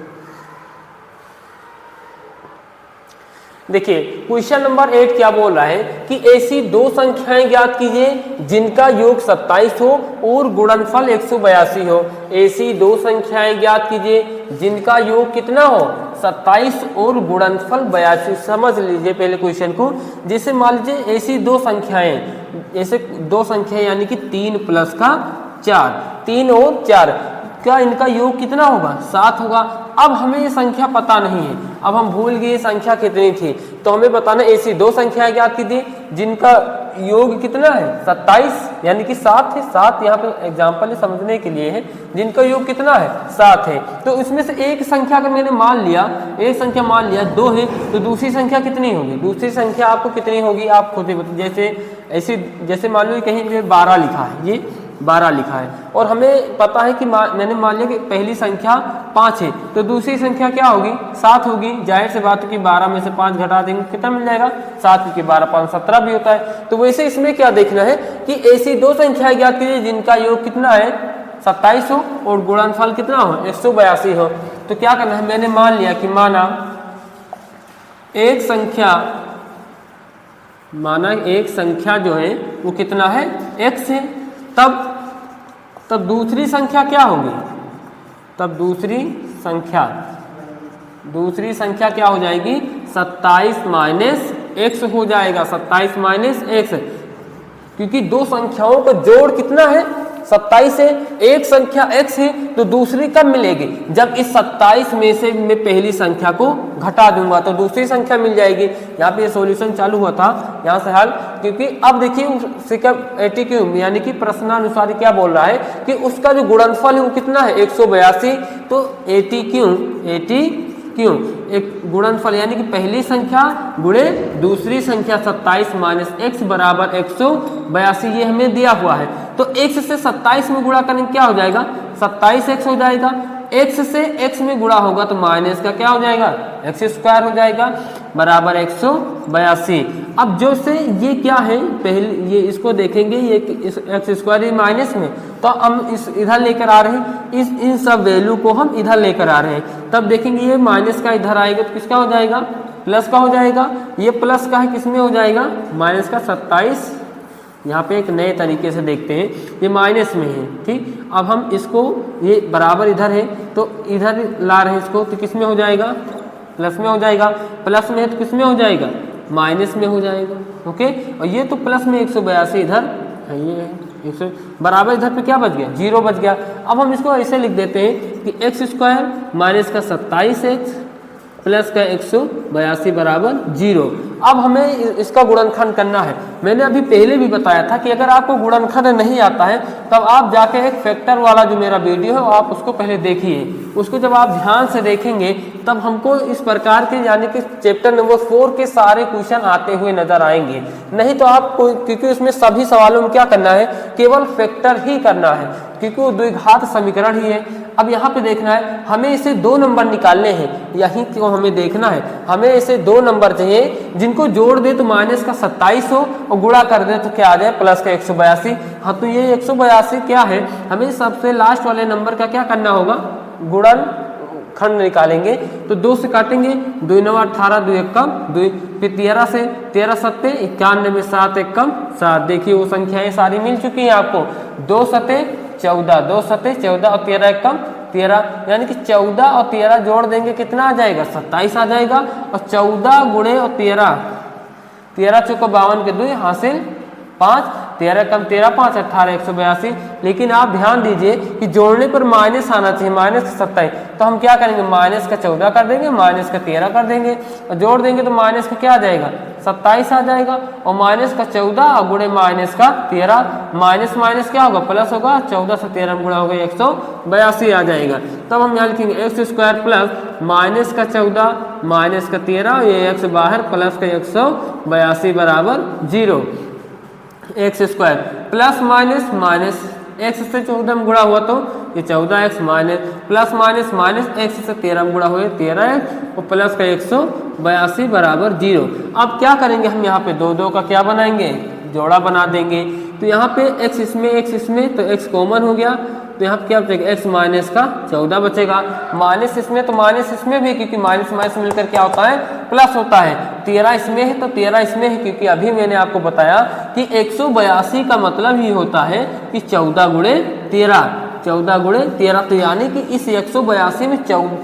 देखिए क्वेश्चन नंबर 8 क्या बोल रहा है कि ऐसी दो संख्याएं ज्ञात कीजिए जिनका योग 27 हो और गुणनफल 182 हो। ऐसी दो संख्याएं ज्ञात कीजिए जिनका योग कितना हो, 27 और गुणनफल 82। समझ लीजिए पहले क्वेश्चन को। जैसे मान लीजिए ऐसी दो संख्याएं, ऐसे दो संख्याएं यानी कि 3 प्लस का 4, 3 और 4 का इनका योग कितना होगा, 7 होगा। अब हमें ये संख्या पता नहीं है, अब हम भूल गए संख्या कितनी थी, तो हमें बताना ऐसी दो संख्याएं ज्ञात कीजिए जिनका योग कितना है, 27 यानी कि 7 है। 7 यहाँ पे एग्जाम्पल है समझने के लिए है, जिनका योग कितना है, 7 है। तो इसमें से एक संख्या अगर मैंने मान लिया, एक संख्या मान लिया 2 है, तो दूसरी संख्या कितनी होगी, दूसरी संख्या आपको कितनी होगी आप खुद ही बताइए। जैसे ऐसी, जैसे मान लो कहीं पे 12 लिखा है, ये 12 लिखा है और हमें पता है कि मैंने मान लिया कि पहली संख्या 5 है, तो दूसरी संख्या क्या होगी, 7 होगी। जाहिर सी बात है कि 12 में से 5 घटा देंगे कितना मिल जाएगा, 7 क्योंकि 12 5 17 भी होता है। तो वैसे इसमें क्या देखना है कि ऐसी दो संख्याएं ज्ञात कीजिए जिनका योग कितना है, 27 हो और गुणनफल कितना हो, 182 हो। तो क्या करना है, मैंने मान लिया कि माना एक संख्या जो है वो कितना है, x है। तब दूसरी संख्या क्या होगी, तब दूसरी संख्या क्या हो जाएगी, 27 माइनस x हो जाएगा, 27 माइनस x, क्योंकि दो संख्याओं का जोड़ कितना है, 27 है। एक संख्या x है तो दूसरी कब मिलेगी, जब इस 27 में से मैं पहली संख्या को घटा दूंगा तो दूसरी संख्या मिल जाएगी। यहाँ पे ये सॉल्यूशन चालू हुआ था, यहाँ से हल, क्योंकि अब देखिए ATQ यानी कि प्रश्नानुसार क्या बोल रहा है कि उसका जो गुणनफल है वो कितना है, 182। तो ATQ एक गुणनफल यानी कि पहली संख्या गुणे दूसरी संख्या 27 माइनस x बराबर 182, ये हमें दिया हुआ है। तो x से 27 में गुणा करने क्या हो जाएगा, 27x हो जाएगा। x से x में गुणा होगा तो माइनस का क्या हो जाएगा, x² हो जाएगा बराबर 182। अब जो से ये क्या है, पहले ये इसको देखेंगे, ये x² माइनस में, तो हम इस इधर लेकर आ रहे हैं, इन सब वैल्यू को हम इधर लेकर आ रहे हैं। तब देखेंगे ये माइनस का इधर आएगा तो किसका हो जाएगा, प्लस का हो जाएगा। ये प्लस का है किसमें हो जाएगा, माइनस का 27। यहाँ पे एक नए तरीके से देखते हैं, ये माइनस में है, ठीक। अब हम इसको, ये बराबर इधर है तो इधर ला रहे हैं इसको, तो किस में हो जाएगा, प्लस में हो जाएगा। प्लस में है तो किस में हो जाएगा, माइनस में हो जाएगा, ओके। और ये तो प्लस में 182 इधर है, ये है 100 बराबर, इधर पे क्या बच गया, 0 बच गया। अब हम इसको ऐसे लिख देते हैं कि x² माइनस का 27x प्लस का 182 बराबर 0। अब हमें इसका गुणनखंड करना है। मैंने अभी पहले भी बताया था कि अगर आपको गुणनखंड नहीं आता है तब आप जाके एक फैक्टर वाला जो मेरा वीडियो है आप उसको पहले देखिए। उसको जब आप ध्यान से देखेंगे तब हमको इस प्रकार के यानी कि चैप्टर नंबर 4 के सारे क्वेश्चन आते हुए नजर आएंगे। नहीं तो आपको, क्योंकि उसमें सभी सवालों में क्या करना है, केवल फैक्टर ही करना है, क्योंकि वो द्विघात समीकरण ही है। अब यहाँ पे देखना है, हमें इसे 2 नंबर निकालने हैं, यहीं क्यों हमें देखना है, हमें इसे 2 नंबर चाहिए जिनको जोड़ दे तो माइनस का 27 हो और गुणा कर दे तो क्या आ जाए, प्लस का 182। हाँ तो ये 182 क्या है, हमें सबसे लास्ट वाले नंबर का क्या करना होगा, गुणन खंड निकालेंगे। तो 2 से काटेंगे, 2 9 18, 2 1 कम 2, फिर 13 से 13 सत्ते 91 में 7 1 कम 7। देखिए वो संख्याएं सारी मिल चुकी हैं आपको। 2 सत्ते 14, 2 सत्ते 14 और 13 1 कम 13, यानी कि 14 और 13 जोड़ देंगे कितना आ जाएगा, 27 आ जाएगा। और 14 गुणे और 13, 13 चौको 52 के 2 हासिल 5, 13 कम 13 5 18 182। लेकिन आप ध्यान दीजिए कि जोड़ने पर माइनस आना चाहिए, माइनस का 27। तो हम क्या करेंगे, माइनस का 14 कर देंगे, माइनस का 13 कर देंगे और जोड़ देंगे तो माइनस का क्या आ जाएगा 27 आ जाएगा। और माइनस का 14 और गुणे माइनस का 13, माइनस माइनस क्या होगा प्लस होगा, 14 से 13 गुणा होगा 182 आ जाएगा। तब हम यहाँ लिखेंगे एक्स स्क्वायर प्लस माइनस का 14 माइनस का 13, ये एक्स बाहर प्लस का 182 बराबर 0। X square plus minus minus x से 14 में गुणा हुआ तो ये 14x minus plus minus minus x से 13 में गुणा हुआ 13x और प्लस का 182 बराबर 0। अब क्या करेंगे हम यहाँ पे दो का क्या बनाएंगे, जोड़ा बना देंगे। तो यहाँ पे x इसमें तो x कॉमन हो गया, तो यहाँ पे क्या बचेगा x माइनस का 14 बचेगा, माइनस इसमें तो माइनस इसमें भी, क्योंकि माइनस माइनस मिलकर क्या होता है प्लस होता है। 13 इसमें है तो 13 इसमें है, क्योंकि अभी मैंने आपको बताया कि 182 का मतलब ही होता है कि 14 गुणे 13, 14 गुणे 13। तो यानी कि इस 182 में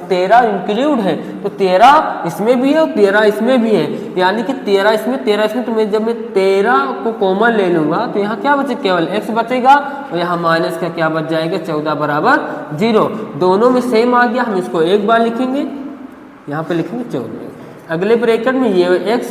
13 इंक्लूड है, तो 13 इसमें भी है और 13 इसमें भी है, यानी कि 13 इसमें तो मैं जब मैं 13 को कॉमन ले लूंगा तो यहाँ क्या बचे, केवल x बचेगा और यहाँ माइनस का क्या बच जाएगा 14 बराबर 0। दोनों में सेम आ गया, हम इसको एक बार लिखेंगे, यहाँ पे लिखेंगे 14, अगले ब्रैकेट में ये x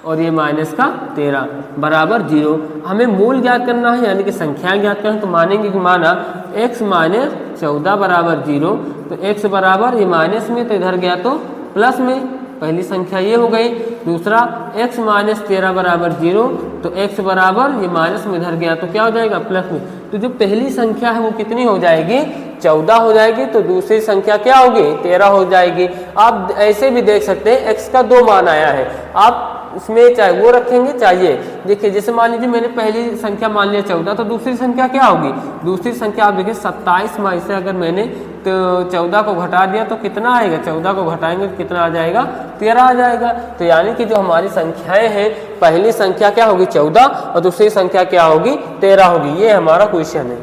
और ये माइनस का 13 बराबर 0। हमें मूल ज्ञात करना है, यानी कि संख्या ज्ञात करना है। तो मानेंगे कि माना x माइनस 14 बराबर 0, तो x बराबर ये माइनस में तो इधर गया तो प्लस में, पहली संख्या ये हो गई। दूसरा x माइनस 13 बराबर 0, तो x बराबर ये माइनस में इधर गया तो क्या हो जाएगा प्लस में। तो जो पहली संख्या है वो कितनी हो जाएगी 14 हो जाएगी, तो दूसरी संख्या क्या होगी 13 हो जाएगी। आप ऐसे भी देख सकते हैं x का 2 मान आया है, आप इसमें चाहे वो रखेंगे चाहिए। देखिए जैसे मान लीजिए मैंने पहली संख्या मान लिया 14, तो दूसरी संख्या क्या होगी, दूसरी संख्या आप देखिए 27 में से अगर मैंने तो 14 को घटा दिया तो कितना आएगा, 14 को घटाएंगे तो कितना आ जाएगा 13 आ जाएगा। तो यानी कि जो हमारी संख्याएं हैं, पहली संख्या क्या होगी 14 और दूसरी संख्या क्या होगी 13 होगी। ये हमारा क्वेश्चन है।